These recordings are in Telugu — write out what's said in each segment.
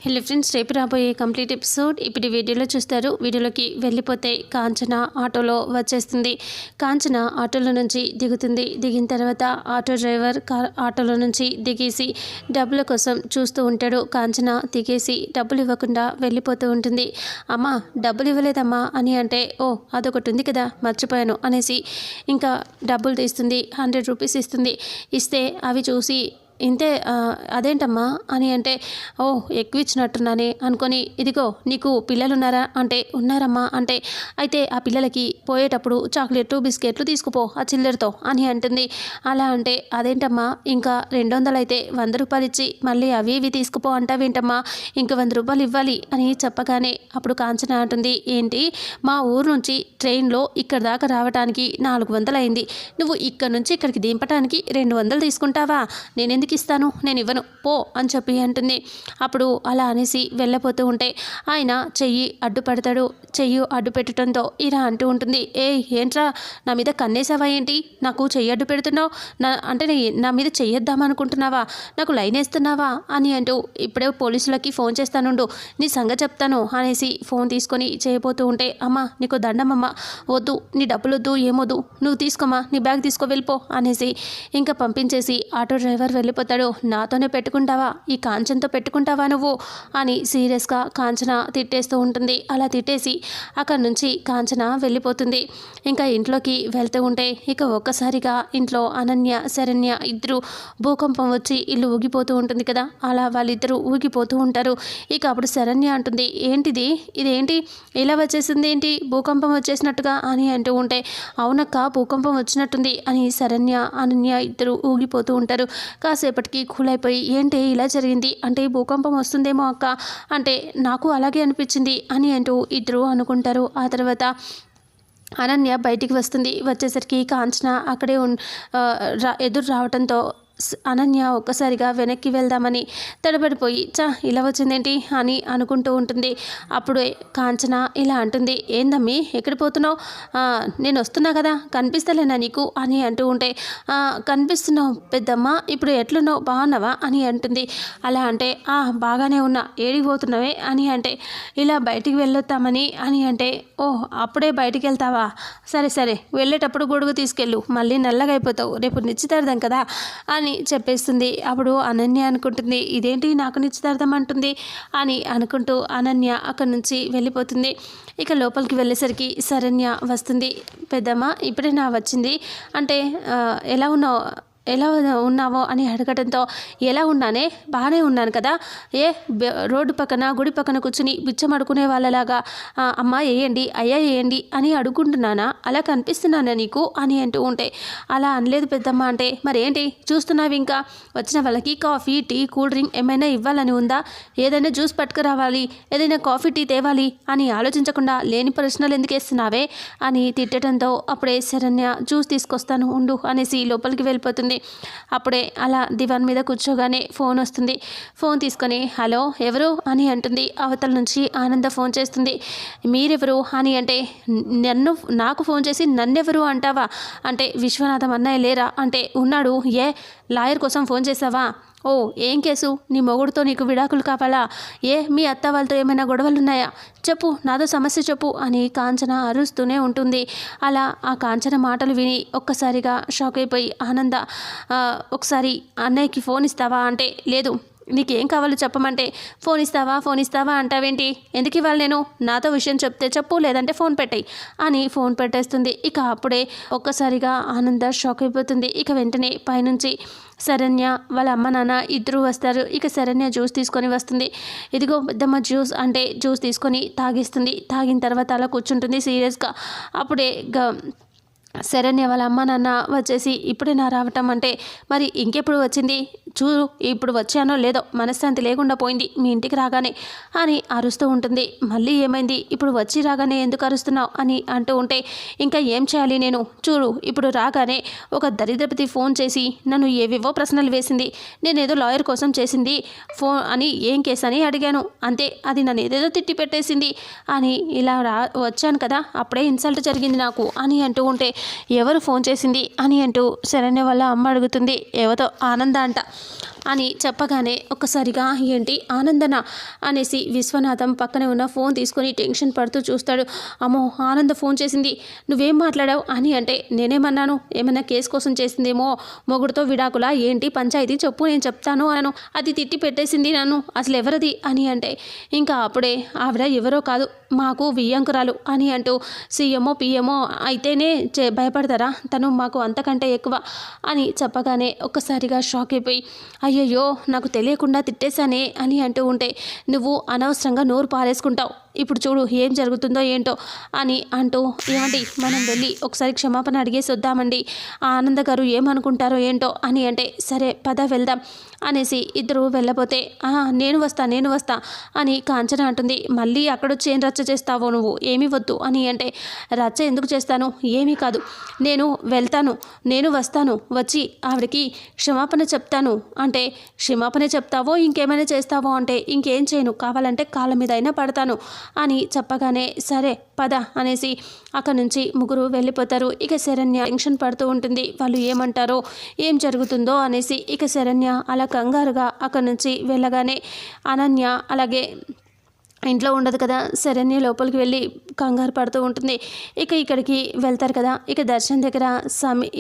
హలో ఫ్రెండ్స్, రేపు రాబోయే కంప్లీట్ ఎపిసోడ్ ఇప్పుడు వీడియోలో చూస్తారు. వీడియోలోకి వెళ్ళిపోతే కాంచన ఆటోలో వచ్చేస్తుంది. కాంచన ఆటోలో నుంచి దిగుతుంది. దిగిన తర్వాత ఆటో డ్రైవర్ ఆటోలో నుంచి దిగేసి డబ్బుల కోసం చూస్తూ ఉంటాడు. కాంచన దిగేసి డబ్బులు ఇవ్వకుండా వెళ్ళిపోతూ ఉంటుంది. అమ్మ డబ్బులు ఇవ్వలేదమ్మా అని అంటే, ఓ అదొకటి ఉంది కదా మర్చిపోయాను అనేసి ఇంకా డబ్బులు తీస్తుంది. 100 రూపీస్ ఇస్తుంది. ఇస్తే అవి చూసి ఇంతే అదేంటమ్మా అని అంటే, ఓ ఎక్కువ ఇచ్చినట్టున్నానే అనుకొని, ఇదిగో నీకు పిల్లలున్నారా అంటే, ఉన్నారమ్మా అంటే, అయితే ఆ పిల్లలకి పోయేటప్పుడు చాక్లెట్లు బిస్కెట్లు తీసుకుపో ఆ చిల్లరతో అని అంటుంది. అలా అంటే, అదేంటమ్మా ఇంకా 200 అయితే 100 రూపాయలు ఇచ్చి మళ్ళీ అవి ఇవి తీసుకుపో అంటావేంటమ్మా, ఇంక 100 రూపాయలు ఇవ్వాలి అని చెప్పగానే అప్పుడు కాంచన అంటుంది, ఏంటి మా ఊరు నుంచి ట్రైన్లో ఇక్కడ దాకా రావడానికి 400 అయింది, నువ్వు ఇక్కడ నుంచి ఇక్కడికి దింపడానికి 200 తీసుకుంటావా, నేనెందుకు ఇస్తాను, నేను ఇవ్వను పో అని చెప్పి అంటుంది. అప్పుడు అలా అనేసి వెళ్ళపోతూ ఉంటే ఆయన చెయ్యి అడ్డుపడతాడు. చెయ్యి అడ్డు పెట్టడంతో ఇలా అంటూ ఉంటుంది, ఏ ఏంట్రా నా మీద కన్నేసావా ఏంటి, నాకు చెయ్యి అడ్డు పెడుతున్నావు, అంటే నా మీద చెయ్యొద్దామనుకుంటున్నావా, నాకు లైన్ వేస్తున్నావా అని అంటూ, ఇప్పుడే పోలీసులకి ఫోన్ చేస్తానుండు నీ సంగతి చెప్తాను అనేసి ఫోన్ తీసుకొని చేయబోతూ ఉంటే, అమ్మ నీకు దండమమ్మ, వద్దు నీ డబ్బులు వద్దు ఏమొద్దు, నువ్వు తీసుకోమా నీ బ్యాగ్ తీసుకో వెళ్ళిపో అనేసి ఇంకా పంపించేసి ఆటో డ్రైవర్ వెళ్ళిపోతాడు. నాతోనే పెట్టుకుంటావా, ఈ కాంచనతో పెట్టుకుంటావా నువ్వు అని సీరియస్గా కాంచన తిట్టేస్తూ ఉంటుంది. అలా తిట్టేసి అక్కడి నుంచి కాంచన వెళ్ళిపోతుంది. ఇంకా ఇంట్లోకి వెళ్తూ ఉంటే ఇక ఒక్కసారిగా ఇంట్లో అనన్య శరణ్య ఇద్దరు భూకంపం వచ్చి ఇల్లు ఊగిపోతూ ఉంటుంది కదా, అలా వాళ్ళిద్దరూ ఊగిపోతూ ఉంటారు. ఇక అప్పుడు శరణ్య అంటుంది, ఏంటిది ఇదేంటి ఇలా వచ్చేసింది ఏంటి భూకంపం వచ్చేసినట్టుగా అని అంటూ ఉంటే, అవునక్క భూకంపం వచ్చినట్టుంది అని శరణ్య అనన్య ఇద్దరు ఊగిపోతూ ఉంటారు. కాసేపటికి కూల్ అయిపోయి, ఏంటి ఇలా జరిగింది అంటే భూకంపం వస్తుందేమో అక్క అంటే, నాకు అలాగే అనిపించింది అని అంటూ ఇద్దరు అనుకుంటారు. ఆ తర్వాత అనన్య బయటికి వస్తుంది. వచ్చేసరికి కాంచన అక్కడే ఎదురు రావడంతో అనన్య ఒక్కసారిగా వెనక్కి వెళ్దామని తడబడిపోయి, ఇలా వచ్చిందేంటి అని అనుకుంటూ ఉంటుంది. అప్పుడే కాంచన ఇలా అంటుంది, ఏందమ్మీ ఎక్కడ పోతున్నావు, నేను వస్తున్నా కదా కనిపిస్తలేనా నీకు అని అంటూ ఉంటే, కనిపిస్తున్నావు పెద్దమ్మ, ఇప్పుడు ఎట్లున్నావు బాగున్నావా అని అంటుంది. అలా అంటే, బాగానే ఉన్నా, ఏడికి పోతున్నావే అని అంటే, ఇలా బయటికి వెళ్ళొద్దామని అని అంటే, ఓ అప్పుడే బయటికి వెళ్తావా, సరే సరే వెళ్ళేటప్పుడు గొడుగు తీసుకెళ్ళు, మళ్ళీ నల్లగా అయిపోతావు, రేపు నిశ్చితార్థం కదా అని చెప్పేస్తుంది. అప్పుడు అనన్య అనుకుంటుంది, ఇదేంటి నాకు నిశ్చితార్థం అంటుంది అని అనుకుంటూ అనన్య అక్కడి నుంచి వెళ్ళిపోతుంది. ఇక లోపలికి వెళ్ళేసరికి శరణ్య వస్తుంది. పెద్దమ్మ ఇప్పుడే నా వచ్చింది అంటే, ఎలా ఉన్నావో అని అడగడంతో, ఎలా ఉన్నానే బాగానే ఉన్నాను కదా, రోడ్డు పక్కన గుడి పక్కన కూర్చుని బిచ్చం అడుకునే వాళ్ళలాగా అమ్మ వేయండి అయ్యా వేయండి అని అడుగుంటున్నానా, అలా కనిపిస్తున్నానా నీకు అని అంటూ ఉంటే, అలా అనలేదు పెద్దమ్మ అంటే, మరేంటి చూస్తున్నావు, ఇంకా వచ్చిన వాళ్ళకి కాఫీ టీ కూల్ డ్రింక్ ఏమైనా ఇవ్వాలని ఉందా, ఏదైనా జ్యూస్ పట్టుకురావాలి, ఏదైనా కాఫీ టీ తేవాలి అని ఆలోచించకుండా లేని ప్రశ్నలు ఎందుకు వేస్తున్నావే అని తిట్టడంతో, అప్పుడే శరణ్య జ్యూస్ తీసుకొస్తాను ఉండు అనేసి లోపలికి వెళ్ళిపోతుంది. అప్పుడే అలా దివాన్ మీద కూర్చోగానే ఫోన్ వస్తుంది. ఫోన్ తీసుకొని, హలో ఎవరు అని అంటుంది. అవతల నుంచి ఆనంద ఫోన్ చేస్తుంది. మీరెవరు అని అంటే, నాకు ఫోన్ చేసి నన్నెవరు అంటావా అంటే, విశ్వనాథం అన్నయ్య లేరా అంటే, ఉన్నాడు, లాయర్ కోసం ఫోన్ చేసావా, ఓ ఏం కేసు, నీ మొగుడుతో నీకు విడాకులు కావాలా, మీ అత్త వాళ్ళతో ఏమైనా గొడవలు ఉన్నాయా, చెప్పు నాదో సమస్య చెప్పు అని కాంచన అరుస్తూనే ఉంటుంది. అలా ఆ కాంచన మాటలు విని ఒక్కసారిగా షాక్ అయిపోయి ఆనంద, ఒకసారి అన్నయ్యకి ఫోన్ ఇస్తావా అంటే, లేదు నీకేం కావాలో చెప్పమంటే, ఫోన్ ఇస్తావా అంటావేంటి, ఎందుకు ఇవ్వాలి, నేను నాతో విషయం చెప్తే చెప్పు లేదంటే ఫోన్ పెట్టేయి అని ఫోన్ పెట్టేస్తుంది. ఇక అప్పుడే ఒక్కసారిగా ఆనంద షాక్ అయిపోతుంది. ఇక వెంటనే పైనుంచి శరణ్య వాళ్ళ అమ్మ నాన్న ఇద్దరు వస్తారు. ఇక శరణ్య జ్యూస్ తీసుకొని వస్తుంది. ఇదిగో పెద్దమ్మ జ్యూస్ అంటే జ్యూస్ తీసుకొని తాగిస్తుంది. తాగిన తర్వాత అలా కూర్చుంటుంది సీరియస్గా. అప్పుడే శరణ్య వాళ్ళ అమ్మ నాన్న వచ్చేసి, ఇప్పుడే నా రావటం అంటే, మరి ఇంకెప్పుడు వచ్చింది చూడు, ఇప్పుడు వచ్చానో లేదో మనశ్శాంతి లేకుండా పోయింది మీ ఇంటికి రాగానే అని అరుస్తూ ఉంటుంది. మళ్ళీ ఏమైంది, ఇప్పుడు వచ్చి రాగానే ఎందుకు అరుస్తున్నావు అని అంటూ ఉంటే, ఇంకా ఏం చేయాలి నేను, చూడు ఇప్పుడు రాగానే ఒక దరిద్రపతి ఫోన్ చేసి నన్ను ఏవేవో ప్రశ్నలు వేసింది, నేనేదో లాయర్ కోసం చేసింది ఫోన్ అని, ఏం కేసు అని అడిగాను అంతే, అది నన్ను ఏదేదో తిట్టి పెట్టేసింది అని, ఇలా వచ్చాను కదా అప్పుడే ఇన్సల్ట్ జరిగింది నాకు అని అంటూ ఉంటే, ఎవరు ఫోన్ చేసింది అని అంటూ శరణ్య వాళ్ళ అమ్మ అడుగుతుంది. ఎవతో ఆనంద అంట. అని చెప్పగానే ఒక్కసారిగా ఏంటి ఆనందన అనేసి విశ్వనాథం పక్కనే ఉన్న ఫోన్ తీసుకొని టెన్షన్ పడుతూ చూస్తాడు. అమ్మో ఆనంద ఫోన్ చేసింది, నువ్వేం మాట్లాడావు అని అంటే నేనేమన్నాను, ఏమన్నా కేసు కోసం చేసిందేమో, మొగుడుతో విడాకులా ఏంటి పంచాయతీ చెప్పు నేను చెప్తాను అను, అది తిట్టి పెట్టేసింది నన్ను, అసలు ఎవరది అని అంటే ఇంకా అప్పుడే ఆవిడ ఎవరో కాదు మాకు వియ్యంకురాలు అని అంటూ సీఎంఓ పిఎంఓ అయితేనే భయపడతారా, తను మాకు అంతకంటే ఎక్కువ అని చెప్పగానే ఒక్కసారిగా షాక్ అయిపోయి అయ్యయ్యో నాకు తెలియకుండా తిట్టేశానే అని అంటూ ఉంటే నువ్వు అనవసరంగా నోరు పారేసుకుంటావు, ఇప్పుడు చూడు ఏం జరుగుతుందో ఏంటో అని అంటూ ఏమండి మనం వెళ్ళి ఒకసారి క్షమాపణ అడిగేసి వద్దామండి, ఆ ఆనంద గారు ఏమనుకుంటారో ఏంటో అని అంటే సరే పద వెళ్దాం అనేసి ఇద్దరు వెళ్ళబోతే నేను వస్తా అని కాంచన అంటుంది. మళ్ళీ అక్కడొచ్చి ఏం రచ్చ చేస్తావో నువ్వు, ఏమీ వద్దు అని అంటే రచ్చ ఎందుకు చేస్తాను, ఏమీ కాదు నేను వెళ్తాను, నేను వస్తాను, వచ్చి ఆవిడకి క్షమాపణ చెప్తాను అంటే క్షమాపణ చెప్తావో ఇంకేమైనా చేస్తావో అంటే ఇంకేం చేయను, కావాలంటే కాళ్ళ మీద అయినా పడతాను అని చెప్పగానే సరే పద అనేసి అక్కడి నుంచి ముగ్గురు వెళ్ళిపోతారు. ఇక శరణ్య టెన్షన్ పడుతూ ఉంటుంది, వాళ్ళు ఏమంటారో ఏం జరుగుతుందో అనేసి. ఇక శరణ్య అలా కంగారుగా అక్కడి నుంచి వెళ్ళగానే అనన్య అలాగే ఇంట్లో ఉండదు కదా, శరణ్య లోపలికి వెళ్ళి కంగారు పడుతూ ఉంటుంది. ఇక ఇక్కడికి వెళ్తారు కదా, ఇక దర్శన్ దగ్గర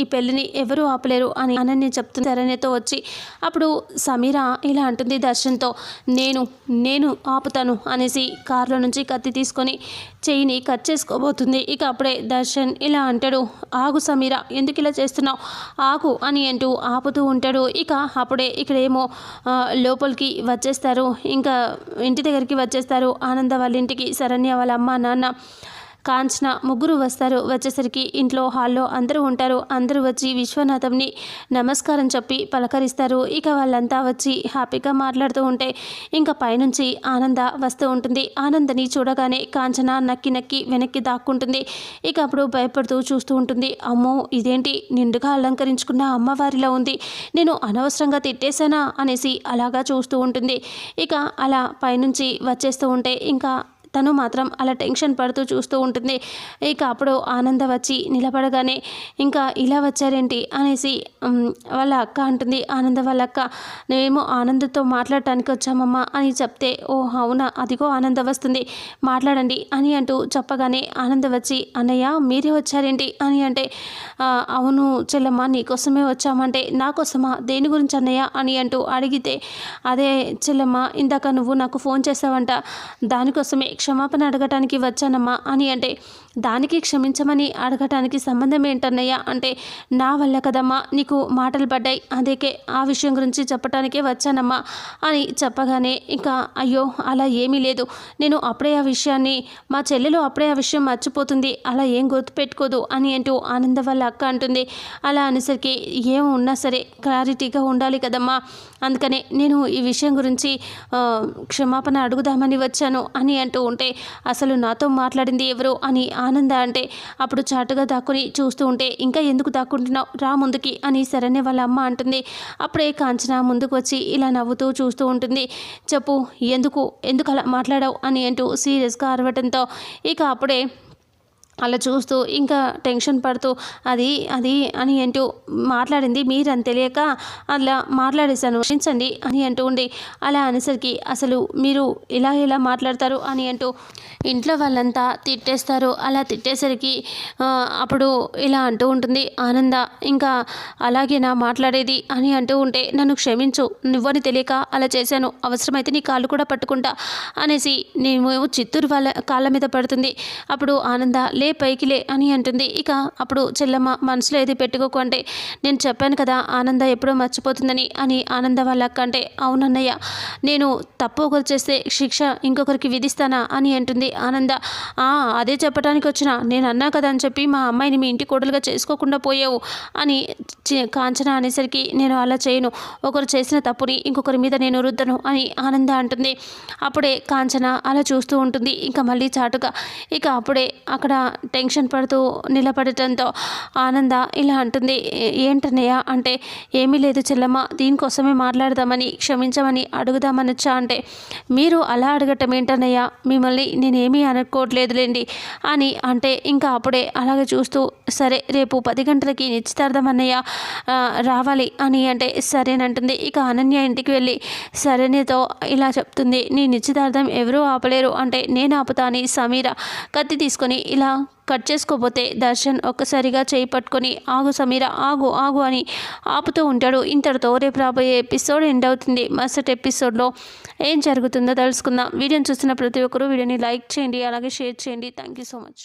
ఈ పెళ్ళిని ఎవరూ ఆపలేరు అని అనన్య చెప్తుంది శరణ్యతో వచ్చి. అప్పుడు సమీర ఇలా అంటుంది దర్శన్తో, నేను ఆపుతాను అనేసి కారులో నుంచి కత్తి తీసుకొని చెయ్యిని కట్ చేసుకోబోతుంది. ఇక అప్పుడే దర్శన్ ఇలా అంటాడు, ఆగు సమీర ఎందుకు ఇలా చేస్తున్నావు, ఆగు అని అంటూ ఆపుతూ ఉంటాడు. ఇక అప్పుడే ఇక్కడేమో లోపలికి వచ్చేస్తారు, ఇంకా ఇంటి దగ్గరికి వచ్చేస్తారు ఆనంద వాళ్ళ ఇంటికి శరణ్య వాళ్ళ అమ్మ నాన్న కాంచన ముగ్గురు వస్తారు. వచ్చేసరికి ఇంట్లో హాల్లో అందరూ ఉంటారు. అందరూ వచ్చి విశ్వనాథంని నమస్కారం చెప్పి పలకరిస్తారు. ఇక వాళ్ళంతా వచ్చి హ్యాపీగా మాట్లాడుతూ ఉంటే ఇంకా పైనుంచి ఆనంద వస్తూ ఉంటుంది. ఆనందని చూడగానే కాంచన నక్కి వెనక్కి దాక్కుంటుంది. ఇక అప్పుడు భయపడుతూ చూస్తూ ఉంటుంది. అమ్మో ఇదేంటి నిండుగా అలంకరించుకున్న అమ్మవారిలా ఉంది, నేను అనవసరంగా తిట్టేశానా అనేసి అలాగా చూస్తూ ఉంటుంది. ఇక అలా పైనుంచి వచ్చేస్తూ ఉంటే ఇంకా తను మాత్రం అలా టెన్షన్ పడుతూ చూస్తూ ఉంటుంది. ఇక అప్పుడు ఆనంద వచ్చి నిలబడగానే ఇంకా ఇలా వచ్చారేంటి అనేసి వాళ్ళ అక్క అంటుంది. ఆనంద వాళ్ళ అక్క, మేమేమో ఆనందతో మాట్లాడటానికి వచ్చామమ్మా అని చెప్తే ఓ అవునా అదిగో ఆనంద వస్తుంది మాట్లాడండి అని అంటూ చెప్పగానే ఆనంద వచ్చి అన్నయ్య మీరే వచ్చారేంటి అని అంటే అవును చెల్లమ్మ నీకోసమే వచ్చామంటే నాకోసమా, దేని గురించి అన్నయ్య అని అంటూ అడిగితే అదే చెల్లమ్మ ఇందాక నువ్వు నాకు ఫోన్ చేసావంట, దానికోసమే క్షమాపణ అడగటానికి వచ్చానమ్మా అని అంటే దానికి క్షమించమని అడగటానికి సంబంధం ఏంటన్నయ్య అంటే నా వల్ల కదమ్మా నీకు మాటలు పడ్డాయి, అందుకే ఆ విషయం గురించి చెప్పటానికే వచ్చానమ్మా అని చెప్పగానే ఇంకా అయ్యో అలా ఏమీ లేదు, నేను అప్పుడే ఆ విషయాన్ని మా చెల్లెలు అప్పుడే ఆ విషయం మర్చిపోతుంది, అలా ఏం గుర్తుపెట్టుకోదు అని అంటూ ఆనంద వాళ్ళ అక్క అంటుంది. అలా అనేసరికి ఏం ఉన్నా సరే క్లారిటీగా ఉండాలి కదమ్మా, అందుకనే నేను ఈ విషయం గురించి క్షమాపణ అడుగుదామని వచ్చాను అని అంటూ ఉంటే అసలు నాతో మాట్లాడింది ఎవరు అని ఆనంద అంటే అప్పుడు చాటుగా దాక్కుని చూస్తూ ఉంటే ఇంకా ఎందుకు దాక్కుంటున్నావు రా ముందుకి అని శరణ్య వాళ్ళ అమ్మ అంటుంది. అప్పుడే కాంచన ముందుకు వచ్చి ఇలా నవ్వుతూ చూస్తూ ఉంటుంది. చెప్పు ఎందుకు అలా మాట్లాడావు అని అంటూ సీరియస్గా అరవటంతో ఇక అప్పుడే అలా చూస్తూ ఇంకా టెన్షన్ పడుతూ అది అని అంటూ మాట్లాడింది మీరని తెలియక అలా మాట్లాడేశాను క్షమించండి అని అంటూ ఉండి అలా అనేసరికి అసలు మీరు ఇలా మాట్లాడతారు అని అంటూ ఇంట్లో వాళ్ళంతా తిట్టేస్తారు. అలా తిట్టేసరికి అప్పుడు ఇలా అంటూ ఉంటుంది ఆనంద, ఇంకా అలాగే నా మాట్లాడేది అని అంటూ ఉంటే నన్ను క్షమించు, నువ్వని తెలియక అలా చేశాను, అవసరమైతే నీ కాళ్ళు కూడా పట్టుకుంటా అనేసి నేను చిత్తూరు వాళ్ళ కాళ్ళ మీద పడుతుంది. అప్పుడు ఆనంద లే పైకి లే అని అంటుంది. ఇక అప్పుడు చెల్లమ్మ మనసులో ఏది పెట్టుకోకు అంటే నేను చెప్పాను కదా ఆనంద ఎప్పుడో మర్చిపోతుందని అని ఆనంద వాళ్ళ అక్క అంటే అవునన్నయ్య నేను తప్పు ఒకరు చేస్తే శిక్ష ఇంకొకరికి విధిస్తానా అని అంటుంది ఆనంద. అదే చెప్పడానికి వచ్చిన, నేను అన్నా కదా అని చెప్పి మా అమ్మాయిని మీ ఇంటి కోడలుగా చేసుకోకుండా పోయావు అని కాంచన అనేసరికి నేను అలా చేయను, ఒకరు చేసిన తప్పుని ఇంకొకరి మీద నేను రుద్దను అని ఆనంద అంటుంది. అప్పుడే కాంచన అలా చూస్తూ ఉంటుంది ఇంకా మళ్ళీ చాటుగా. ఇక అప్పుడే అక్కడ టెన్షన్ పడుతూ నిలబడటంతో ఆనంద ఇలా అంటుంది. ఏంటన్నయ్య అంటే ఏమీ లేదు చెల్లమ్మ, దీనికోసమే మాట్లాడదామని క్షమించమని అడుగుదామని వచ్చా అంటే మీరు అలా అడగటం ఏంటన్నయ్య, మిమ్మల్ని నేనేమీ అనుకోవట్లేదులేండి అని అంటే ఇంకా అప్పుడే అలాగే చూస్తూ సరే రేపు 10 గంటలకి నిశ్చితార్థం అన్నయ్య రావాలి అని అంటే సరేనంటుంది. ఇక అనన్య ఇంటికి వెళ్ళి శరణ్యతో ఇలా చెప్తుంది. నీ నిశ్చితార్థం ఎవరూ ఆపలేరు అంటే నేను ఆపుతా అని సమీర కత్తి తీసుకొని ఇలా కట్ చేసుకోపోతే దర్శన్ ఒక్కసారిగా చేయి పట్టుకొని ఆగు సమీర ఆగు ఆగు అని ఆపుతూ ఉంటాడు. ఇంతటితో రేపు రాబోయే ఎపిసోడ్ ఎండ్ అవుతుంది. మరుసటి ఎపిసోడ్లో ఏం జరుగుతుందో తెలుసుకుందాం. వీడియోని చూస్తున్న ప్రతి ఒక్కరూ వీడియోని లైక్ చేయండి, అలాగే షేర్ చేయండి. Thank you so much.